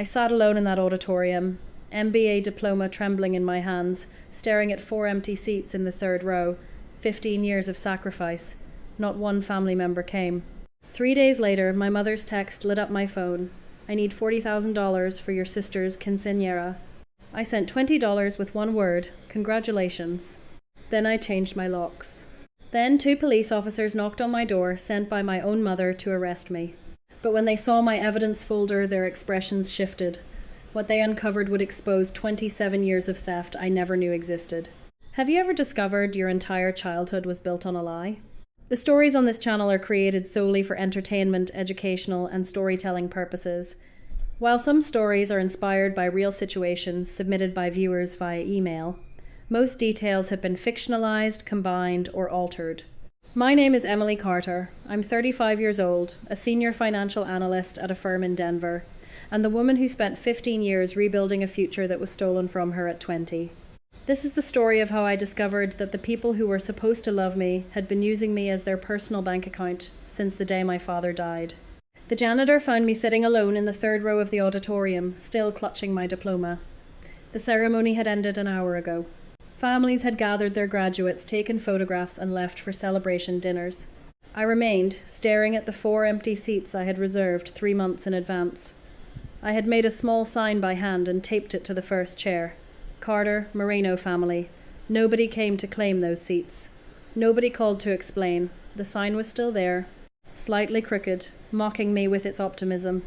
I sat alone in that auditorium, MBA diploma trembling in my hands, staring at 4 empty seats in the third row. 15 years of sacrifice. Not one family member came. 3 days later, my mother's text lit up my phone. I need $40,000 for your sister's quinceañera. I sent $20 with one word, congratulations. Then I changed my locks. Then 2 police officers knocked on my door, sent by my own mother to arrest me. But when they saw my evidence folder, their expressions shifted. What they uncovered would expose 27 years of theft I never knew existed. Have you ever discovered your entire childhood was built on a lie? The stories on this channel are created solely for entertainment, educational, and storytelling purposes. While some stories are inspired by real situations submitted by viewers via email, most details have been fictionalized, combined, or altered. My name is Emily Carter. I'm 35 years old, a senior financial analyst at a firm in Denver, and the woman who spent 15 years rebuilding a future that was stolen from her at 20. This is the story of how I discovered that the people who were supposed to love me had been using me as their personal bank account since the day my father died. The janitor found me sitting alone in the third row of the auditorium, still clutching my diploma. The ceremony had ended an hour ago. Families had gathered their graduates, taken photographs, and left for celebration dinners. I remained, staring at the 4 empty seats I had reserved 3 months in advance. I had made a small sign by hand and taped it to the first chair. Carter, Moreno family. Nobody came to claim those seats. Nobody called to explain. The sign was still there, slightly crooked, mocking me with its optimism.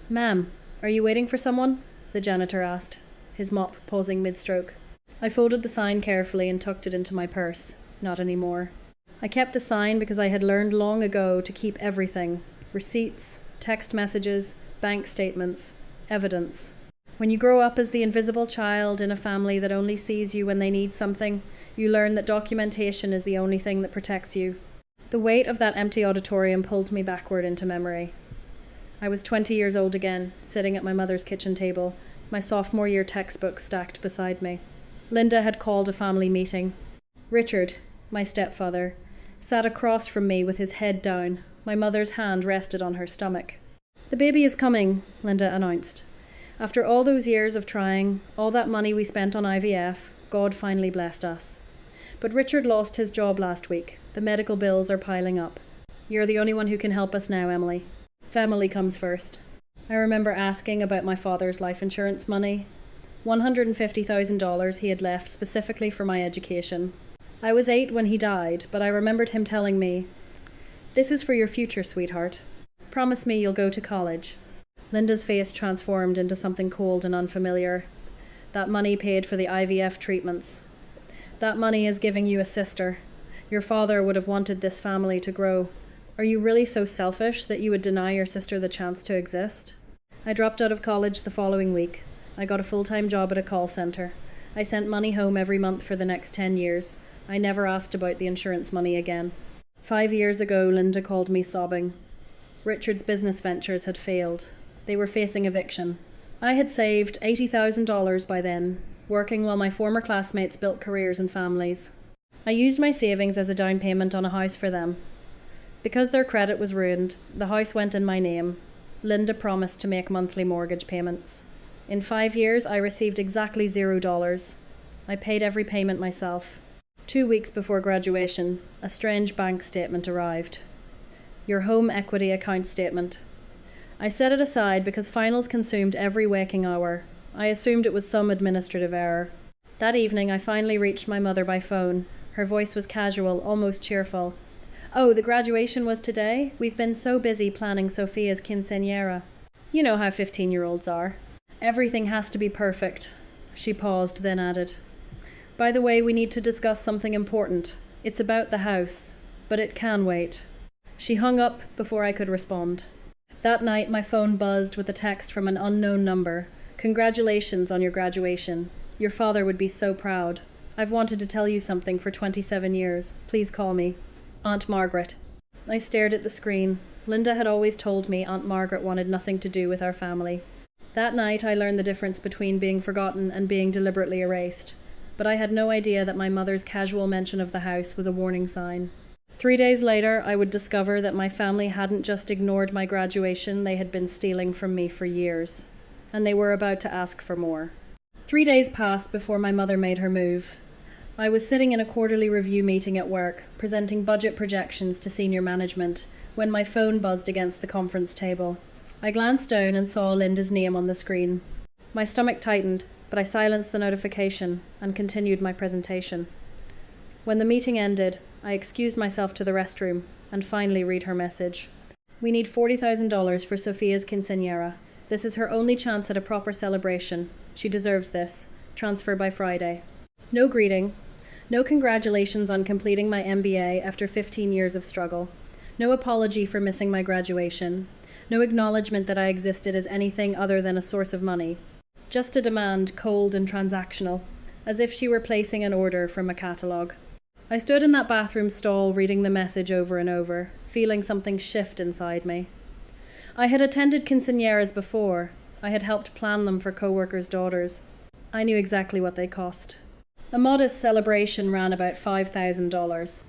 "Ma'am, are you waiting for someone?" the janitor asked, his mop pausing mid-stroke. I folded the sign carefully and tucked it into my purse. Not anymore. I kept the sign because I had learned long ago to keep everything. Receipts, text messages, bank statements, evidence. When you grow up as the invisible child in a family that only sees you when they need something, you learn that documentation is the only thing that protects you. The weight of that empty auditorium pulled me backward into memory. I was 20 years old again, sitting at my mother's kitchen table, my sophomore year textbook stacked beside me. Linda had called a family meeting. Richard, my stepfather, sat across from me with his head down. My mother's hand rested on her stomach. "The baby is coming," Linda announced. After all those years of trying, all that money we spent on IVF, God finally blessed us. But Richard lost his job last week. The medical bills are piling up. "You're the only one who can help us now, Emily. Family comes first." I remember asking about my father's life insurance money. $150,000 he had left specifically for my education. I was 8 when he died, but I remembered him telling me, "This is for your future, sweetheart. Promise me you'll go to college." Linda's face transformed into something cold and unfamiliar. "That money paid for the IVF treatments. That money is giving you a sister. Your father would have wanted this family to grow. Are you really so selfish that you would deny your sister the chance to exist?" I dropped out of college the following week. I got a full-time job at a call center. I sent money home every month for the next 10 years. I never asked about the insurance money again. 5 years ago, Linda called me sobbing. Richard's business ventures had failed. They were facing eviction. I had saved $80,000 by then, working while my former classmates built careers and families. I used my savings as a down payment on a house for them. Because their credit was ruined, the house went in my name. Linda promised to make monthly mortgage payments. In 5 years, I received exactly $0. I paid every payment myself. 2 weeks before graduation, a strange bank statement arrived. Your home equity account statement. I set it aside because finals consumed every waking hour. I assumed it was some administrative error. That evening, I finally reached my mother by phone. Her voice was casual, almost cheerful. "Oh, the graduation was today? We've been so busy planning Sophia's quinceañera." You know how 15-year-olds are. Everything has to be perfect. She paused, then added, "By the way, we need to discuss something important. It's about the house, but it can wait." She hung up before I could respond. That night, my phone buzzed with a text from an unknown number. "Congratulations on your graduation. Your father would be so proud. I've wanted to tell you something for 27 years. Please call me. Aunt Margaret." I stared at the screen. Linda had always told me Aunt Margaret wanted nothing to do with our family. That night, I learned the difference between being forgotten and being deliberately erased. But I had no idea that my mother's casual mention of the house was a warning sign. 3 days later, I would discover that my family hadn't just ignored my graduation, they had been stealing from me for years. and they were about to ask for more. 3 days passed before my mother made her move. I was sitting in a quarterly review meeting at work, presenting budget projections to senior management, when my phone buzzed against the conference table. I glanced down and saw Linda's name on the screen. My stomach tightened, but I silenced the notification and continued my presentation. When the meeting ended, I excused myself to the restroom and finally read her message. We need $40,000 for Sophia's quinceañera. This is her only chance at a proper celebration. She deserves this. Transfer by Friday. No greeting. No congratulations on completing my MBA after 15 years of struggle. No apology for missing my graduation. No acknowledgement that I existed as anything other than a source of money. Just a demand, cold and transactional, as if she were placing an order from a catalogue. I stood in that bathroom stall reading the message over and over, feeling something shift inside me. I had attended quinceañeras before. I had helped plan them for co-workers' daughters. I knew exactly what they cost. A modest celebration ran about $5,000.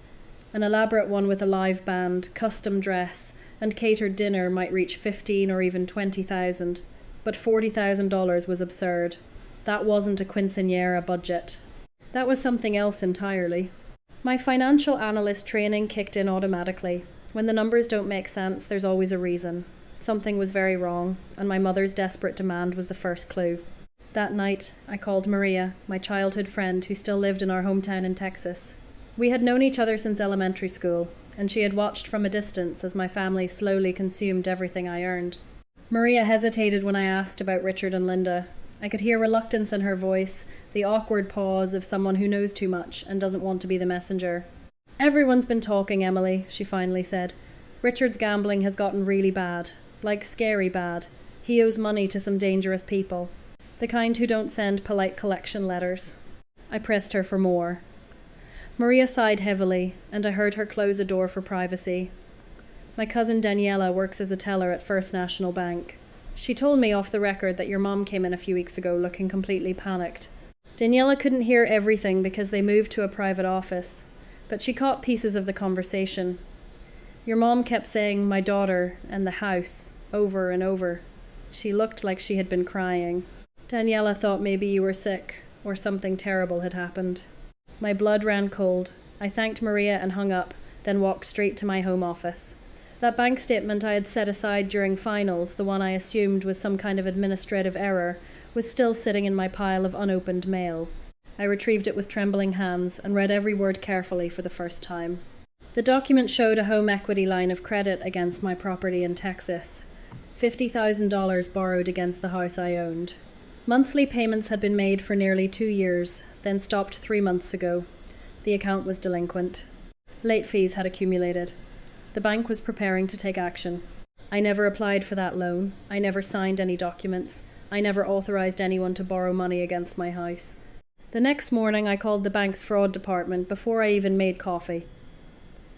An elaborate one with a live band, custom dress, and catered dinner might reach $15,000 or even $20,000, but $40,000 was absurd. That wasn't a quinceañera budget. That was something else entirely. My financial analyst training kicked in automatically. When the numbers don't make sense, there's always a reason. Something was very wrong, and my mother's desperate demand was the first clue. That night, I called Maria, my childhood friend who still lived in our hometown in Texas. We had known each other since elementary school, and she had watched from a distance as my family slowly consumed everything I earned. Maria hesitated when I asked about Richard and Linda. I could hear reluctance in her voice, the awkward pause of someone who knows too much and doesn't want to be the messenger. "Everyone's been talking, Emily," she finally said. "Richard's gambling has gotten really bad, like scary bad. He owes money to some dangerous people. The kind who don't send polite collection letters." I pressed her for more. Maria sighed heavily, and I heard her close a door for privacy. "My cousin Daniela works as a teller at First National Bank. She told me off the record that your mom came in a few weeks ago looking completely panicked. Daniela couldn't hear everything because they moved to a private office, but she caught pieces of the conversation. Your mom kept saying 'my daughter' and 'the house' over and over. She looked like she had been crying. Daniela thought maybe you were sick, or something terrible had happened." My blood ran cold. I thanked Maria and hung up, then walked straight to my home office. That bank statement I had set aside during finals, the one I assumed was some kind of administrative error, was still sitting in my pile of unopened mail. I retrieved it with trembling hands and read every word carefully for the first time. The document showed a home equity line of credit against my property in Texas. $50,000 borrowed against the house I owned. Monthly payments had been made for nearly 2 years, then stopped 3 months ago. The account was delinquent. Late fees had accumulated. The bank was preparing to take action. I never applied for that loan. I never signed any documents. I never authorized anyone to borrow money against my house. The next morning I called the bank's fraud department before I even made coffee.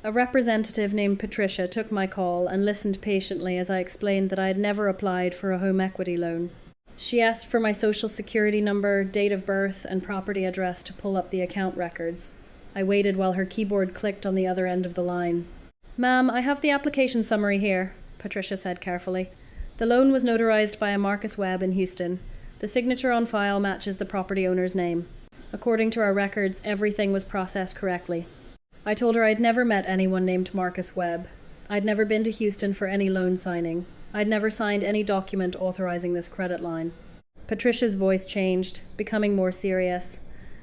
A representative named Patricia took my call and listened patiently as I explained that I had never applied for a home equity loan. She asked for my social security number, date of birth, and property address to pull up the account records. I waited while her keyboard clicked on the other end of the line. "Ma'am, I have the application summary here," Patricia said carefully. "The loan was notarized by a Marcus Webb in Houston. The signature on file matches the property owner's name. According to our records, everything was processed correctly." I told her I'd never met anyone named Marcus Webb. I'd never been to Houston for any loan signing. I'd never signed any document authorizing this credit line. Patricia's voice changed, becoming more serious.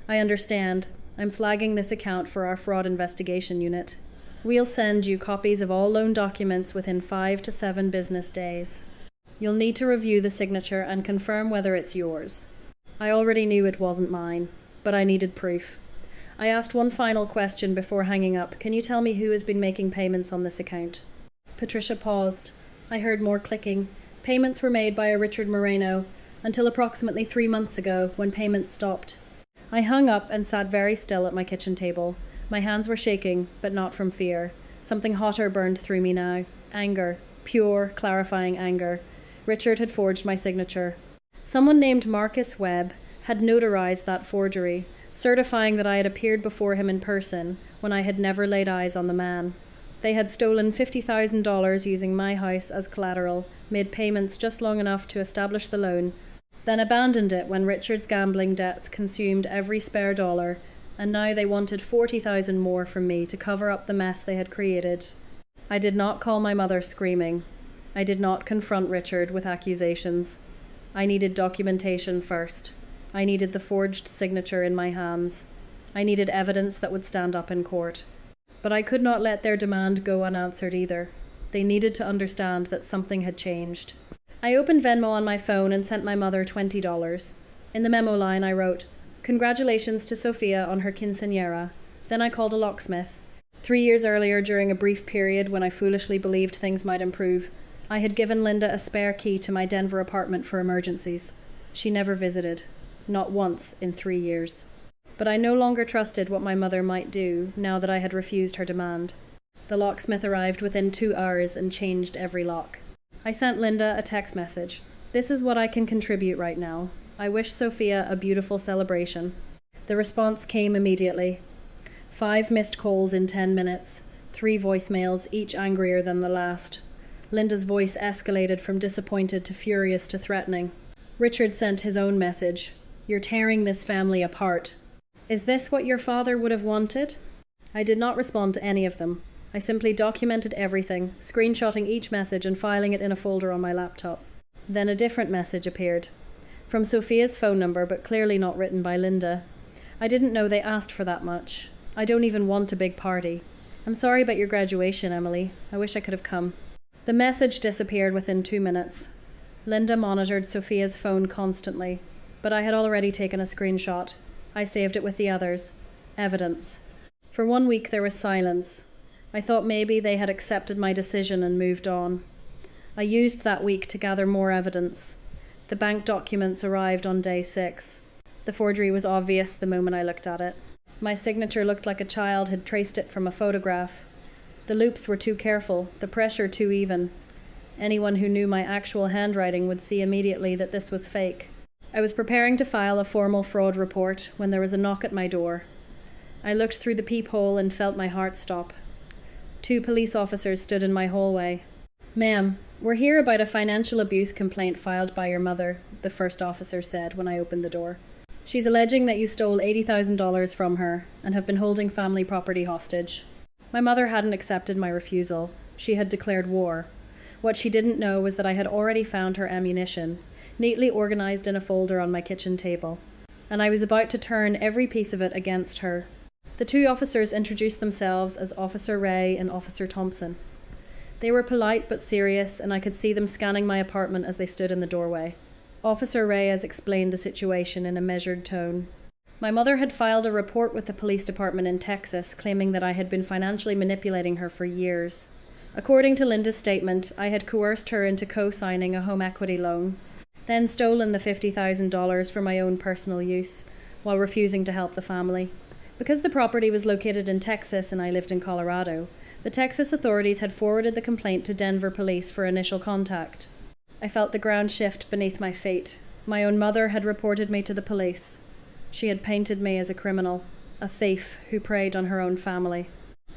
"I understand. I'm flagging this account for our fraud investigation unit. We'll send you copies of all loan documents within 5 to 7 business days. You'll need to review the signature and confirm whether it's yours." I already knew it wasn't mine, but I needed proof. I asked one final question before hanging up. "Can you tell me who has been making payments on this account?" Patricia paused. I heard more clicking. Payments were made by a Richard Moreno, until approximately 3 months ago, when payments stopped. I hung up and sat very still at my kitchen table. My hands were shaking, but not from fear. Something hotter burned through me now. Anger. Pure, clarifying anger. Richard had forged my signature. Someone named Marcus Webb had notarized that forgery, certifying that I had appeared before him in person when I had never laid eyes on the man. They had stolen $50,000 using my house as collateral, made payments just long enough to establish the loan, then abandoned it when Richard's gambling debts consumed every spare dollar, and now they wanted 40,000 more from me to cover up the mess they had created. I did not call my mother screaming. I did not confront Richard with accusations. I needed documentation first. I needed the forged signature in my hands. I needed evidence that would stand up in court. But I could not let their demand go unanswered either. They needed to understand that something had changed. I opened Venmo on my phone and sent my mother $20. In the memo line I wrote, "Congratulations to Sophia on her quinceañera." Then I called a locksmith. 3 years earlier, during a brief period when I foolishly believed things might improve, I had given Linda a spare key to my Denver apartment for emergencies. She never visited. Not once in 3 years. But I no longer trusted what my mother might do now that I had refused her demand. The locksmith arrived within 2 hours and changed every lock. I sent Linda a text message. "This is what I can contribute right now. I wish Sophia a beautiful celebration." The response came immediately. 5 missed calls in 10 minutes, 3 voicemails, each angrier than the last. Linda's voice escalated from disappointed to furious to threatening. Richard sent his own message. "You're tearing this family apart. Is this what your father would have wanted?" I did not respond to any of them. I simply documented everything, screenshotting each message and filing it in a folder on my laptop. Then a different message appeared. From Sophia's phone number, but clearly not written by Linda. "I didn't know they asked for that much. I don't even want a big party. I'm sorry about your graduation, Emily. I wish I could have come." The message disappeared within 2 minutes. Linda monitored Sophia's phone constantly, but I had already taken a screenshot. I saved it with the others. Evidence. For 1 week there was silence. I thought maybe they had accepted my decision and moved on. I used that week to gather more evidence. The bank documents arrived on day 6. The forgery was obvious the moment I looked at it. My signature looked like a child had traced it from a photograph. The loops were too careful, the pressure too even. Anyone who knew my actual handwriting would see immediately that this was fake. I was preparing to file a formal fraud report when there was a knock at my door. I looked through the peephole and felt my heart stop. 2 police officers stood in my hallway. "Ma'am, we're here about a financial abuse complaint filed by your mother," the first officer said when I opened the door. "She's alleging that you stole $80,000 from her and have been holding family property hostage." My mother hadn't accepted my refusal. She had declared war. What she didn't know was that I had already found her ammunition, neatly organized in a folder on my kitchen table, and I was about to turn every piece of it against her. The 2 officers introduced themselves as Officer Ray and Officer Thompson. They were polite but serious, and I could see them scanning my apartment as they stood in the doorway. Officer Reyes explained the situation in a measured tone. My mother had filed a report with the police department in Texas claiming that I had been financially manipulating her for years. According to Linda's statement, I had coerced her into co-signing a home equity loan, then stolen the $50,000 for my own personal use, while refusing to help the family. Because the property was located in Texas and I lived in Colorado, the Texas authorities had forwarded the complaint to Denver police for initial contact. I felt the ground shift beneath my feet. My own mother had reported me to the police. She had painted me as a criminal, a thief who preyed on her own family.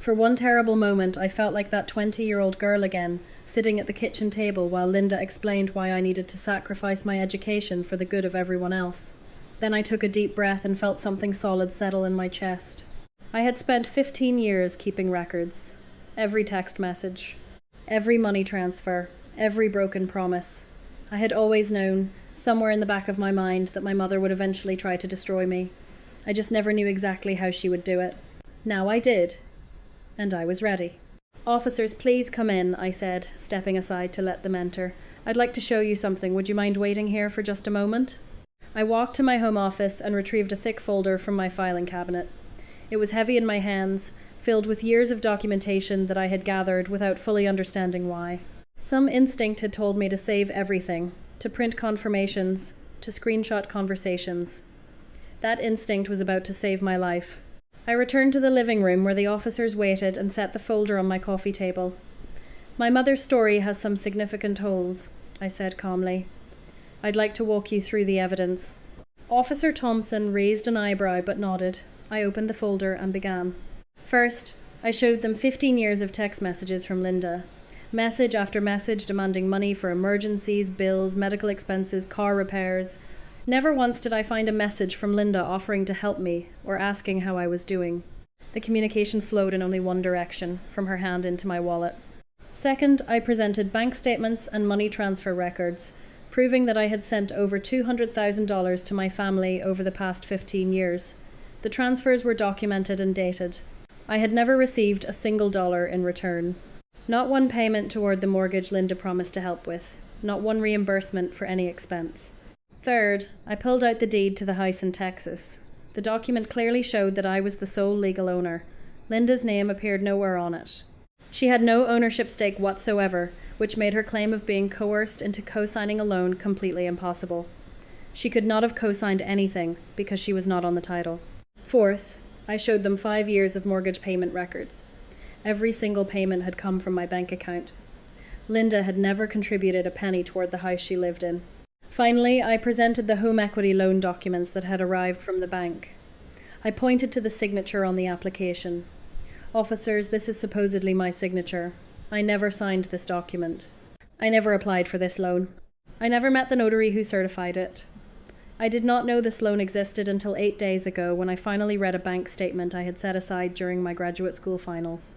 For one terrible moment, I felt like that 20-year-old girl again, sitting at the kitchen table while Linda explained why I needed to sacrifice my education for the good of everyone else. Then I took a deep breath and felt something solid settle in my chest. I had spent 15 years keeping records. Every text message, every money transfer, every broken promise. I had always known, somewhere in the back of my mind, that my mother would eventually try to destroy me. I just never knew exactly how she would do it. Now I did. And I was ready. "Officers, please come in," I said, stepping aside to let them enter. "I'd like to show you something. Would you mind waiting here for just a moment?" I walked to my home office and retrieved a thick folder from my filing cabinet. It was heavy in my hands, filled with years of documentation that I had gathered without fully understanding why. Some instinct had told me to save everything, to print confirmations, to screenshot conversations. That instinct was about to save my life. I returned to the living room where the officers waited and set the folder on my coffee table. "My mother's story has some significant holes," I said calmly. "I'd like to walk you through the evidence." Officer Thompson raised an eyebrow but nodded. I opened the folder and began. First, I showed them 15 years of text messages from Linda. Message after message demanding money for emergencies, bills, medical expenses, car repairs, Never once did I find a message from Linda offering to help me or asking how I was doing. The communication flowed in only one direction, from her hand into my wallet. Second, I presented bank statements and money transfer records, proving that I had sent over $200,000 to my family over the past 15 years. The transfers were documented and dated. I had never received a single dollar in return. Not one payment toward the mortgage Linda promised to help with. Not one reimbursement for any expense. Third, I pulled out the deed to the house in Texas. The document clearly showed that I was the sole legal owner. Linda's name appeared nowhere on it. She had no ownership stake whatsoever, which made her claim of being coerced into co-signing a loan completely impossible. She could not have co-signed anything because she was not on the title. Fourth, I showed them 5 years of mortgage payment records. Every single payment had come from my bank account. Linda had never contributed a penny toward the house she lived in. Finally, I presented the home equity loan documents that had arrived from the bank. I pointed to the signature on the application. Officers, this is supposedly my signature. I never signed this document. I never applied for this loan. I never met the notary who certified it. I did not know this loan existed until 8 days ago when I finally read a bank statement I had set aside during my graduate school finals.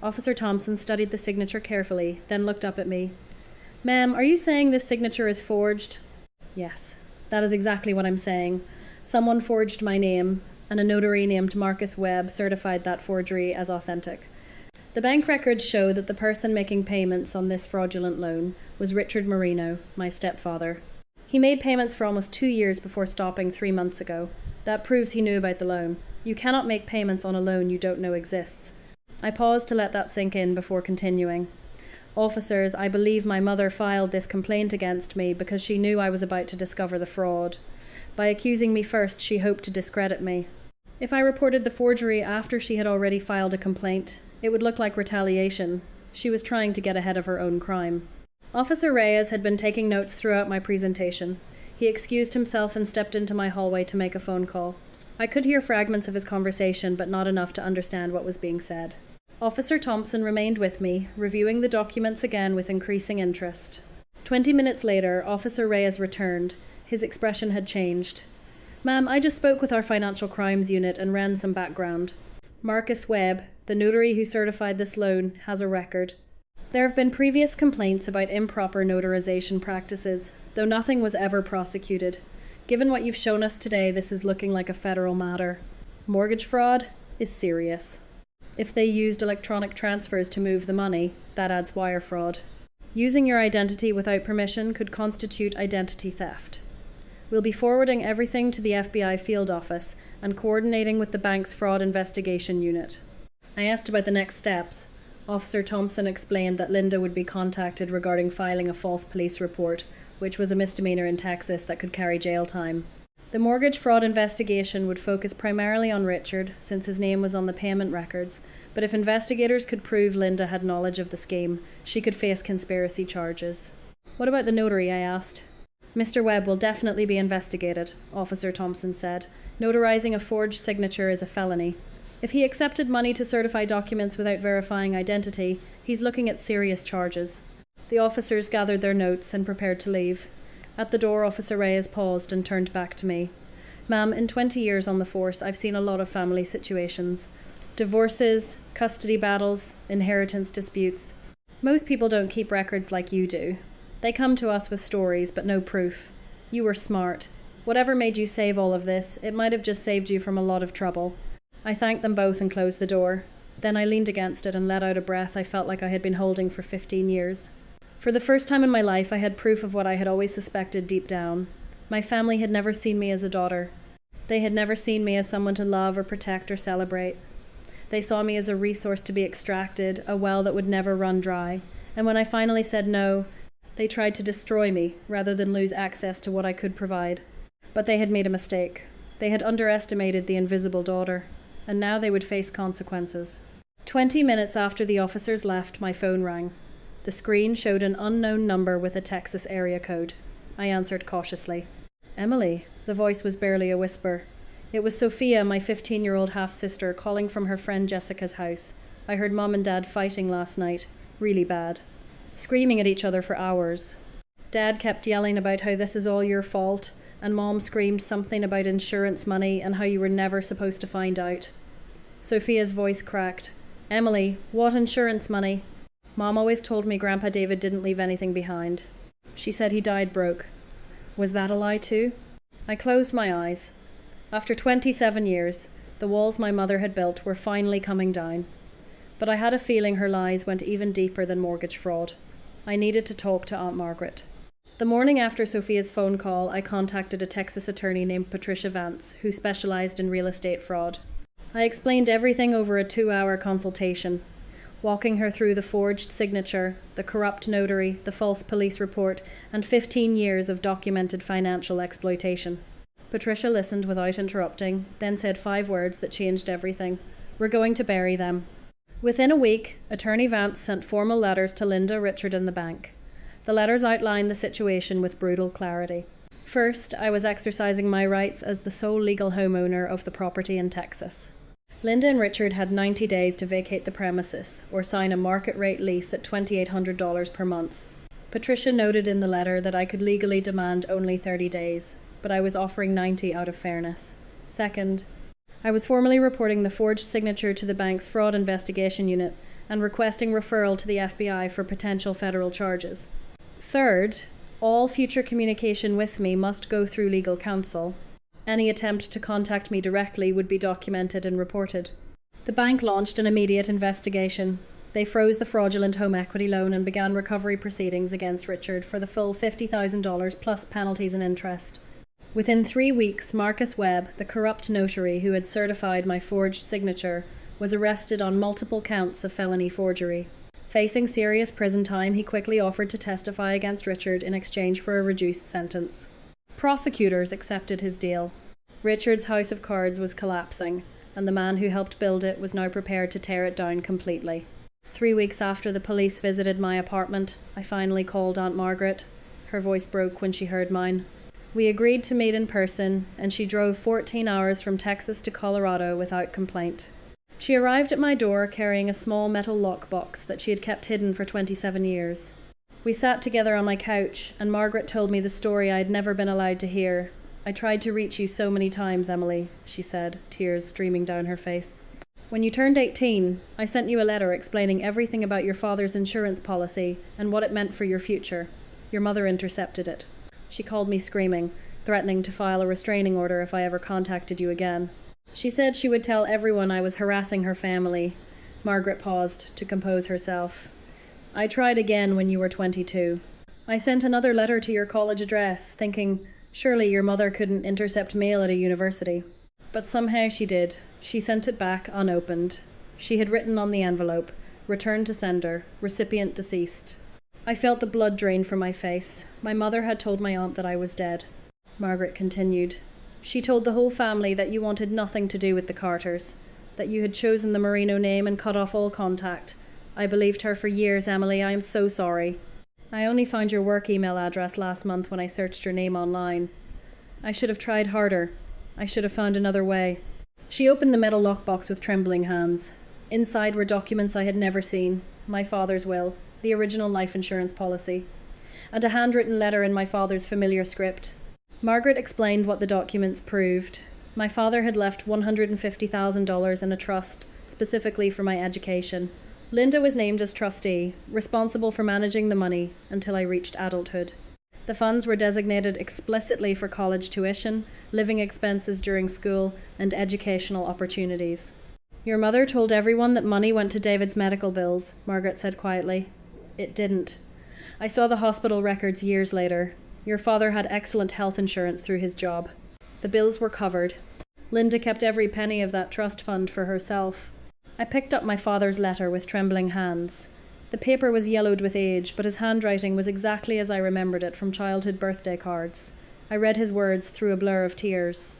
Officer Thompson studied the signature carefully, then looked up at me. "Ma'am, are you saying this signature is forged?" "Yes, that is exactly what I'm saying. Someone forged my name, and a notary named Marcus Webb certified that forgery as authentic. The bank records show that the person making payments on this fraudulent loan was Richard Marino, my stepfather. He made payments for almost 2 years before stopping 3 months ago. That proves he knew about the loan. You cannot make payments on a loan you don't know exists." I paused to let that sink in before continuing. "Officers, I believe my mother filed this complaint against me because she knew I was about to discover the fraud. By accusing me first, she hoped to discredit me. If I reported the forgery after she had already filed a complaint, it would look like retaliation. She was trying to get ahead of her own crime." Officer Reyes had been taking notes throughout my presentation. He excused himself and stepped into my hallway to make a phone call. I could hear fragments of his conversation, but not enough to understand what was being said. Officer Thompson remained with me, reviewing the documents again with increasing interest. 20 minutes later, Officer Reyes returned. His expression had changed. "Ma'am, I just spoke with our financial crimes unit and ran some background. Marcus Webb, the notary who certified this loan, has a record. There have been previous complaints about improper notarization practices, though nothing was ever prosecuted. Given what you've shown us today, this is looking like a federal matter. Mortgage fraud is serious. If they used electronic transfers to move the money, that adds wire fraud. Using your identity without permission could constitute identity theft. We'll be forwarding everything to the FBI field office and coordinating with the bank's fraud investigation unit." I asked about the next steps. Officer Thompson explained that Linda would be contacted regarding filing a false police report, which was a misdemeanor in Texas that could carry jail time. The mortgage fraud investigation would focus primarily on Richard, since his name was on the payment records, but if investigators could prove Linda had knowledge of the scheme, she could face conspiracy charges. "What about the notary?" I asked. "Mr. Webb will definitely be investigated," Officer Thompson said. "Notarizing a forged signature is a felony. If he accepted money to certify documents without verifying identity, he's looking at serious charges." The officers gathered their notes and prepared to leave. At the door, Officer Reyes paused and turned back to me. "Ma'am, in 20 years on the force, I've seen a lot of family situations. Divorces, custody battles, inheritance disputes. Most people don't keep records like you do. They come to us with stories, but no proof. You were smart. Whatever made you save all of this, it might have just saved you from a lot of trouble." I thanked them both and closed the door. Then I leaned against it and let out a breath I felt like I had been holding for 15 years. For the first time in my life, I had proof of what I had always suspected deep down. My family had never seen me as a daughter. They had never seen me as someone to love or protect or celebrate. They saw me as a resource to be extracted, a well that would never run dry. And when I finally said no, they tried to destroy me rather than lose access to what I could provide. But they had made a mistake. They had underestimated the invisible daughter, and now they would face consequences. 20 minutes after the officers left, my phone rang. The screen showed an unknown number with a Texas area code. I answered cautiously. "Emily." The voice was barely a whisper. It was Sophia, my 15-year-old half-sister, calling from her friend Jessica's house. I heard Mom and Dad fighting last night. Really bad. Screaming at each other for hours. Dad kept yelling about how this is all your fault, and Mom screamed something about insurance money and how you were never supposed to find out. Sophia's voice cracked. Emily, what insurance money? Mom always told me Grandpa David didn't leave anything behind. She said he died broke. Was that a lie too? I closed my eyes. After 27 years, the walls my mother had built were finally coming down. But I had a feeling her lies went even deeper than mortgage fraud. I needed to talk to Aunt Margaret. The morning after Sophia's phone call, I contacted a Texas attorney named Patricia Vance, who specialized in real estate fraud. I explained everything over a 2-hour consultation, walking her through the forged signature, the corrupt notary, the false police report, and 15 years of documented financial exploitation. Patricia listened without interrupting, then said 5 words that changed everything. We're going to bury them. Within a week, Attorney Vance sent formal letters to Linda, Richard, and the bank. The letters outlined the situation with brutal clarity. First, I was exercising my rights as the sole legal homeowner of the property in Texas. Linda and Richard had 90 days to vacate the premises or sign a market-rate lease at $2,800 per month. Patricia noted in the letter that I could legally demand only 30 days, but I was offering 90 out of fairness. Second, I was formally reporting the forged signature to the bank's fraud investigation unit and requesting referral to the FBI for potential federal charges. Third, all future communication with me must go through legal counsel. Any attempt to contact me directly would be documented and reported. The bank launched an immediate investigation. They froze the fraudulent home equity loan and began recovery proceedings against Richard for the full $50,000 plus penalties and interest. Within 3 weeks, Marcus Webb, the corrupt notary who had certified my forged signature, was arrested on multiple counts of felony forgery. Facing serious prison time, he quickly offered to testify against Richard in exchange for a reduced sentence. Prosecutors accepted his deal. Richard's house of cards was collapsing, and the man who helped build it was now prepared to tear it down completely. 3 weeks after the police visited my apartment, I finally called Aunt Margaret. Her voice broke when she heard mine. We agreed to meet in person, and she drove 14 hours from Texas to Colorado without complaint. She arrived at my door carrying a small metal lockbox that she had kept hidden for 27 years. We sat together on my couch, and Margaret told me the story I had never been allowed to hear. I tried to reach you so many times, Emily, she said, tears streaming down her face. When you turned 18, I sent you a letter explaining everything about your father's insurance policy and what it meant for your future. Your mother intercepted it. She called me screaming, threatening to file a restraining order if I ever contacted you again. She said she would tell everyone I was harassing her family. Margaret paused to compose herself. I tried again when you were 22. I sent another letter to your college address, thinking, surely your mother couldn't intercept mail at a university. But somehow she did. She sent it back unopened. She had written on the envelope, "Return to sender, recipient deceased." I felt the blood drain from my face. My mother had told my aunt that I was dead. Margaret continued. She told the whole family that you wanted nothing to do with the Carters, that you had chosen the Marino name and cut off all contact. I believed her for years, Emily. I am so sorry. I only found your work email address last month when I searched your name online. I should have tried harder. I should have found another way. She opened the metal lockbox with trembling hands. Inside were documents I had never seen, my father's will, the original life insurance policy, and a handwritten letter in my father's familiar script. Margaret explained what the documents proved. My father had left $150,000 in a trust, specifically for my education. Linda was named as trustee, responsible for managing the money until I reached adulthood. The funds were designated explicitly for college tuition, living expenses during school, and educational opportunities. Your mother told everyone that money went to David's medical bills, Margaret said quietly. It didn't. I saw the hospital records years later. Your father had excellent health insurance through his job. The bills were covered. Linda kept every penny of that trust fund for herself. I picked up my father's letter with trembling hands. The paper was yellowed with age, but his handwriting was exactly as I remembered it from childhood birthday cards. I read his words through a blur of tears.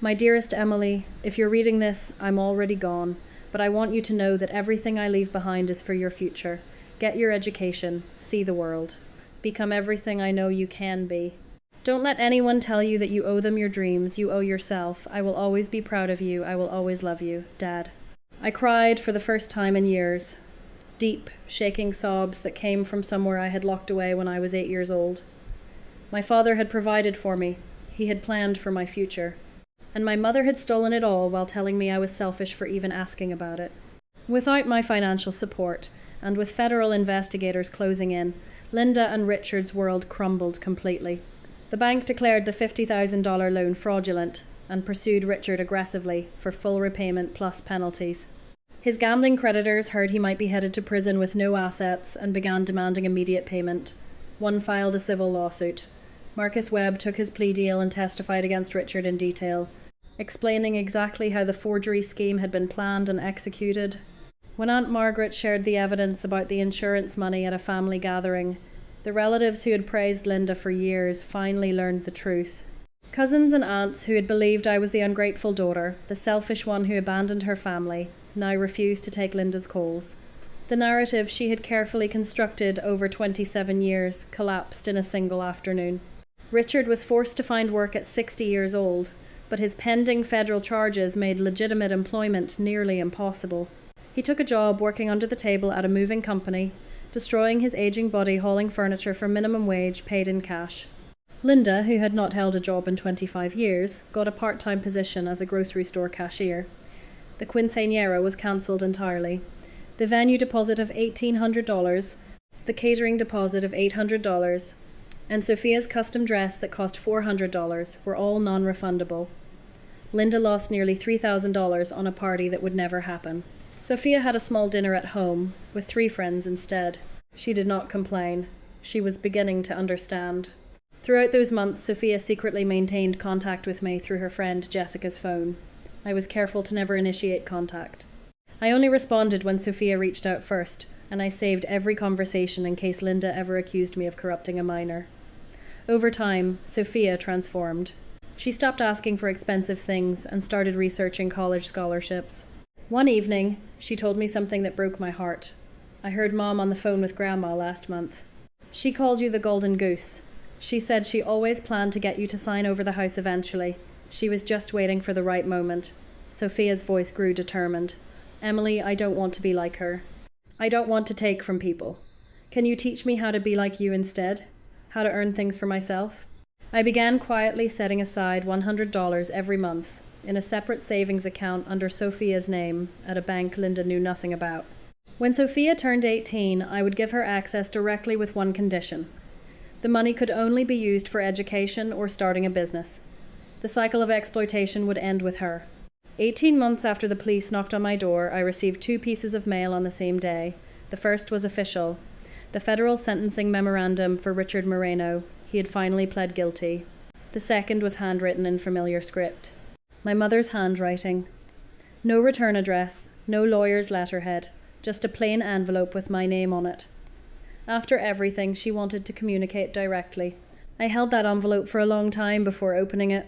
My dearest Emily, if you're reading this, I'm already gone, but I want you to know that everything I leave behind is for your future. Get your education, see the world. Become everything I know you can be. Don't let anyone tell you that you owe them your dreams, you owe yourself. I will always be proud of you, I will always love you, Dad. I cried for the first time in years. Deep, shaking sobs that came from somewhere I had locked away when I was 8 years old. My father had provided for me. He had planned for my future. And my mother had stolen it all while telling me I was selfish for even asking about it. Without my financial support, and with federal investigators closing in, Linda and Richard's world crumbled completely. The bank declared the $50,000 loan fraudulent and pursued Richard aggressively for full repayment plus penalties. His gambling creditors heard he might be headed to prison with no assets and began demanding immediate payment. One filed a civil lawsuit. Marcus Webb took his plea deal and testified against Richard in detail, explaining exactly how the forgery scheme had been planned and executed. When Aunt Margaret shared the evidence about the insurance money at a family gathering, the relatives who had praised Linda for years finally learned the truth. Cousins and aunts who had believed I was the ungrateful daughter, the selfish one who abandoned her family, now refused to take Linda's calls. The narrative she had carefully constructed over 27 years collapsed in a single afternoon. Richard was forced to find work at 60 years old, but his pending federal charges made legitimate employment nearly impossible. He took a job working under the table at a moving company, destroying his aging body hauling furniture for minimum wage paid in cash. Linda, who had not held a job in 25 years, got a part-time position as a grocery store cashier. The quinceañera was cancelled entirely. The venue deposit of $1,800, the catering deposit of $800, and Sophia's custom dress that cost $400 were all non-refundable. Linda lost nearly $3,000 on a party that would never happen. Sophia had a small dinner at home, with 3 friends instead. She did not complain. She was beginning to understand. Throughout those months, Sophia secretly maintained contact with me through her friend Jessica's phone. I was careful to never initiate contact. I only responded when Sophia reached out first, and I saved every conversation in case Linda ever accused me of corrupting a minor. Over time, Sophia transformed. She stopped asking for expensive things and started researching college scholarships. One evening, she told me something that broke my heart. I heard Mom on the phone with Grandma last month. She called you the Golden Goose. She said she always planned to get you to sign over the house eventually. She was just waiting for the right moment. Sophia's voice grew determined. Emily, I don't want to be like her. I don't want to take from people. Can you teach me how to be like you instead? How to earn things for myself? I began quietly setting aside $100 every month in a separate savings account under Sophia's name at a bank Linda knew nothing about. When Sophia turned 18, I would give her access directly with one condition. The money could only be used for education or starting a business. The cycle of exploitation would end with her. 18 months after the police knocked on my door, I received 2 pieces of mail on the same day. The first was official. The federal sentencing memorandum for Richard Moreno. He had finally pled guilty. The second was handwritten in familiar script. My mother's handwriting. No return address, no lawyer's letterhead, just a plain envelope with my name on it. After everything, she wanted to communicate directly. I held that envelope for a long time before opening it.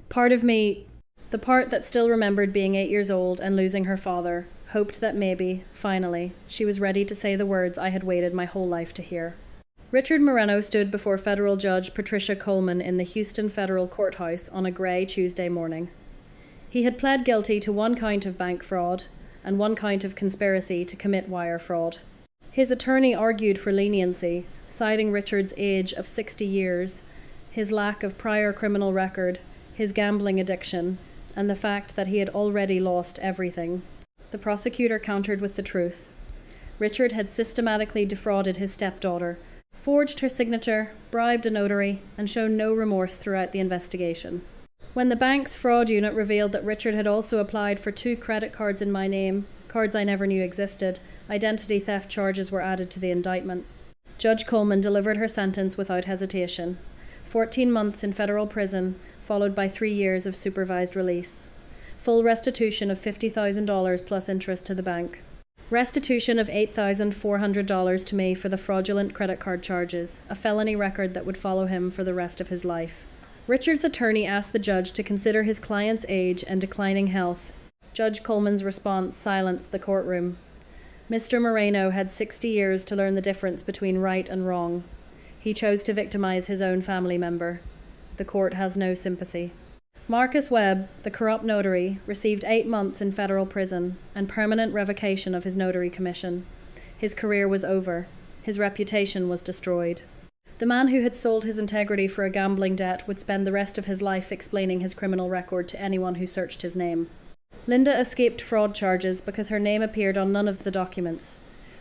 Part of me, the part that still remembered being 8 years old and losing her father, hoped that maybe, finally, she was ready to say the words I had waited my whole life to hear. Richard Moreno stood before federal judge Patricia Coleman in the Houston Federal Courthouse on a grey Tuesday morning. He had pled guilty to 1 count of bank fraud and 1 count of conspiracy to commit wire fraud. His attorney argued for leniency, citing Richard's age of 60 years, his lack of prior criminal record, his gambling addiction, and the fact that he had already lost everything. The prosecutor countered with the truth. Richard had systematically defrauded his stepdaughter, forged her signature, bribed a notary, and shown no remorse throughout the investigation. When the bank's fraud unit revealed that Richard had also applied for 2 credit cards in my name, cards I never knew existed, identity theft charges were added to the indictment. Judge Coleman delivered her sentence without hesitation. 14 months in federal prison, followed by 3 years of supervised release. Full restitution of $50,000 plus interest to the bank. Restitution of $8,400 to me for the fraudulent credit card charges, a felony record that would follow him for the rest of his life. Richard's attorney asked the judge to consider his client's age and declining health. Judge Coleman's response silenced the courtroom. Mr. Moreno had 60 years to learn the difference between right and wrong. He chose to victimize his own family member. The court has no sympathy. Marcus Webb, the corrupt notary, received 8 months in federal prison and permanent revocation of his notary commission. His career was over. His reputation was destroyed. The man who had sold his integrity for a gambling debt would spend the rest of his life explaining his criminal record to anyone who searched his name. Linda escaped fraud charges because her name appeared on none of the documents.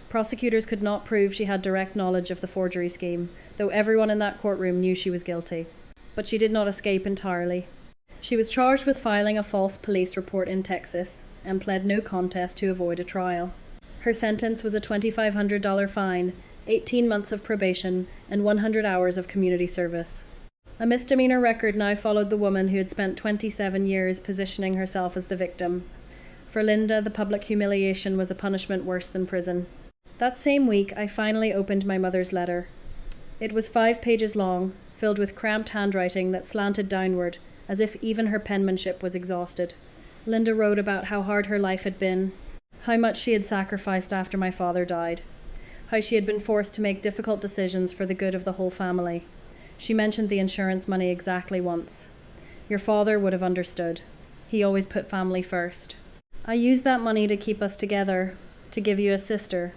Prosecutors could not prove she had direct knowledge of the forgery scheme, though everyone in that courtroom knew she was guilty. But she did not escape entirely. She was charged with filing a false police report in Texas and pled no contest to avoid a trial. Her sentence was a $2,500 fine, 18 months of probation, and 100 hours of community service. A misdemeanor record now followed the woman who had spent 27 years positioning herself as the victim. For Linda, the public humiliation was a punishment worse than prison. That same week, I finally opened my mother's letter. It was 5 pages long, filled with cramped handwriting that slanted downward, as if even her penmanship was exhausted. Linda wrote about how hard her life had been, how much she had sacrificed after my father died, how she had been forced to make difficult decisions for the good of the whole family. She mentioned the insurance money exactly once. Your father would have understood. He always put family first. I used that money to keep us together, to give you a sister.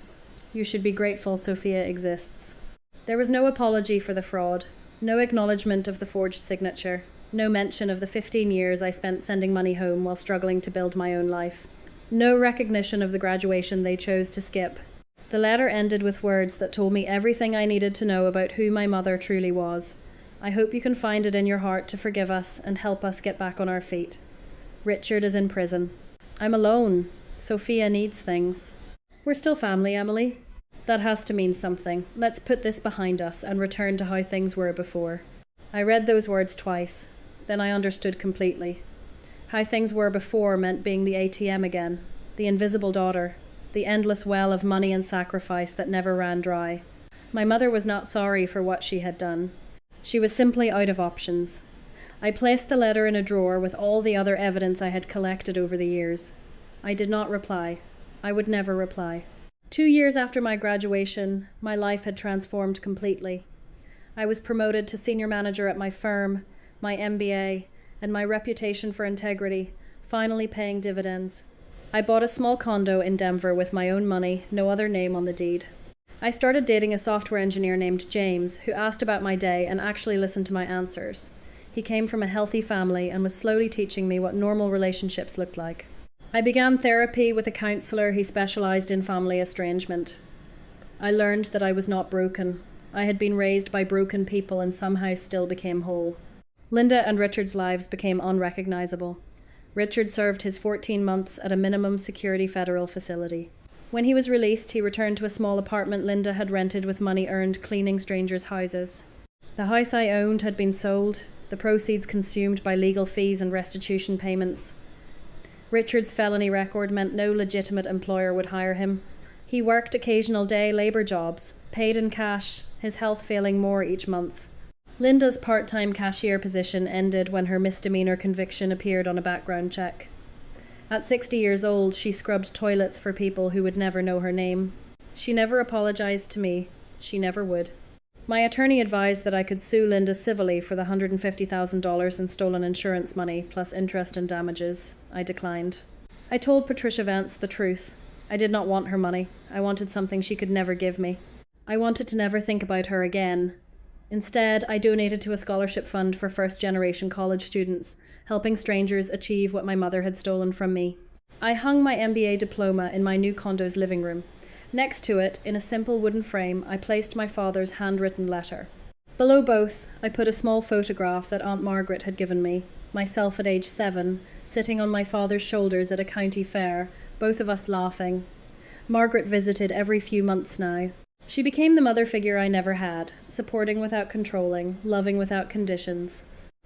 You should be grateful Sophia exists. There was no apology for the fraud, no acknowledgement of the forged signature, no mention of the 15 years I spent sending money home while struggling to build my own life, no recognition of the graduation they chose to skip. The letter ended with words that told me everything I needed to know about who my mother truly was. I hope you can find it in your heart to forgive us and help us get back on our feet. Richard is in prison. I'm alone. Sophia needs things. We're still family, Emily. That has to mean something. Let's put this behind us and return to how things were before. I read those words twice. Then I understood completely. How things were before meant being the ATM again, the invisible daughter, the endless well of money and sacrifice that never ran dry. My mother was not sorry for what she had done. She was simply out of options. I placed the letter in a drawer with all the other evidence I had collected over the years. I did not reply. I would never reply. 2 years after my graduation, my life had transformed completely. I was promoted to senior manager at my firm, my MBA, and my reputation for integrity, finally paying dividends. I bought a small condo in Denver with my own money, no other name on the deed. I started dating a software engineer named James, who asked about my day and actually listened to my answers. He came from a healthy family and was slowly teaching me what normal relationships looked like. I began therapy with a counselor who specialized in family estrangement. I learned that I was not broken. I had been raised by broken people and somehow still became whole. Linda and Richard's lives became unrecognizable. Richard served his 14 months at a minimum security federal facility. When he was released, he returned to a small apartment Linda had rented with money earned cleaning strangers' houses. The house I owned had been sold, the proceeds consumed by legal fees and restitution payments. Richard's felony record meant no legitimate employer would hire him. He worked occasional day labour jobs, paid in cash, his health failing more each month. Linda's part-time cashier position ended when her misdemeanor conviction appeared on a background check. At 60 years old, she scrubbed toilets for people who would never know her name. She never apologized to me. She never would. My attorney advised that I could sue Linda civilly for the $150,000 in stolen insurance money, plus interest and damages. I declined. I told Patricia Vance the truth. I did not want her money. I wanted something she could never give me. I wanted to never think about her again. Instead, I donated to a scholarship fund for first-generation college students, helping strangers achieve what my mother had stolen from me. I hung my MBA diploma in my new condo's living room. Next to it, in a simple wooden frame, I placed my father's handwritten letter. Below both, I put a small photograph that Aunt Margaret had given me, myself at age 7, sitting on my father's shoulders at a county fair, both of us laughing. Margaret visited every few months now. She became the mother figure I never had, supporting without controlling, loving without conditions.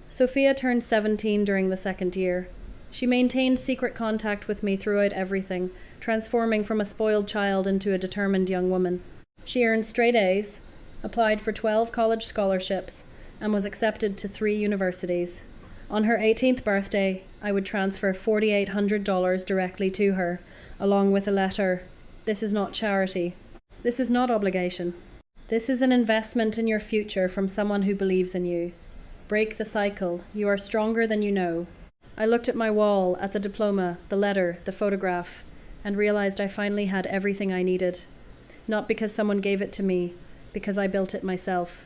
Sophia turned 17 during the second year. She maintained secret contact with me throughout everything, transforming from a spoiled child into a determined young woman. She earned straight A's, applied for 12 college scholarships, and was accepted to 3 universities. On her 18th birthday, I would transfer $4,800 directly to her, along with a letter. This is not charity. This is not obligation. This is an investment in your future from someone who believes in you. Break the cycle. You are stronger than you know. I looked at my wall, at the diploma, the letter, the photograph, and realized I finally had everything I needed. Not because someone gave it to me, because I built it myself.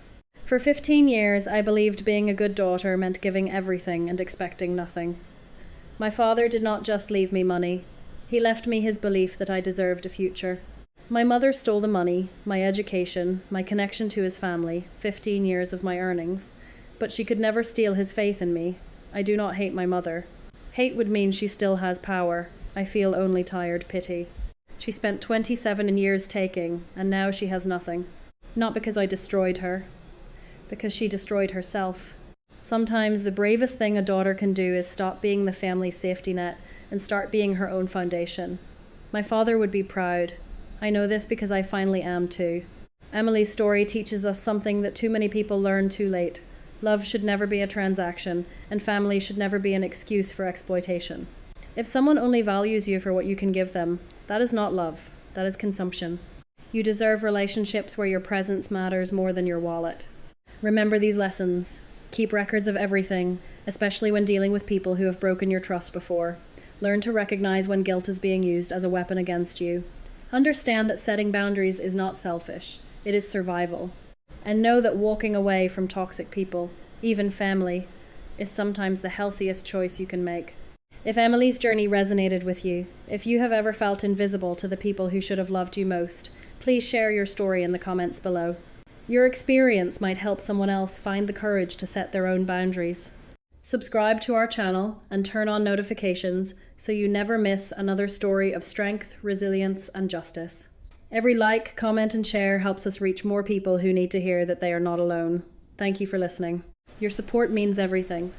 For 15 years, I believed being a good daughter meant giving everything and expecting nothing. My father did not just leave me money. He left me his belief that I deserved a future. My mother stole the money, my education, my connection to his family, 15 years of my earnings, but she could never steal his faith in me. I do not hate my mother. Hate would mean she still has power. I feel only tired pity. She spent 27 years taking, and now she has nothing. Not because I destroyed her, because she destroyed herself. Sometimes the bravest thing a daughter can do is stop being the family's safety net and start being her own foundation. My father would be proud. I know this because I finally am too. Emily's story teaches us something that too many people learn too late. Love should never be a transaction, and family should never be an excuse for exploitation. If someone only values you for what you can give them, that is not love, that is consumption. You deserve relationships where your presence matters more than your wallet. Remember these lessons. Keep records of everything, especially when dealing with people who have broken your trust before. Learn to recognize when guilt is being used as a weapon against you. Understand that setting boundaries is not selfish, it is survival. And know that walking away from toxic people, even family, is sometimes the healthiest choice you can make. If Emily's journey resonated with you, if you have ever felt invisible to the people who should have loved you most, please share your story in the comments below. Your experience might help someone else find the courage to set their own boundaries. Subscribe to our channel and turn on notifications so you never miss another story of strength, resilience, and justice. Every like, comment, and share helps us reach more people who need to hear that they are not alone. Thank you for listening. Your support means everything.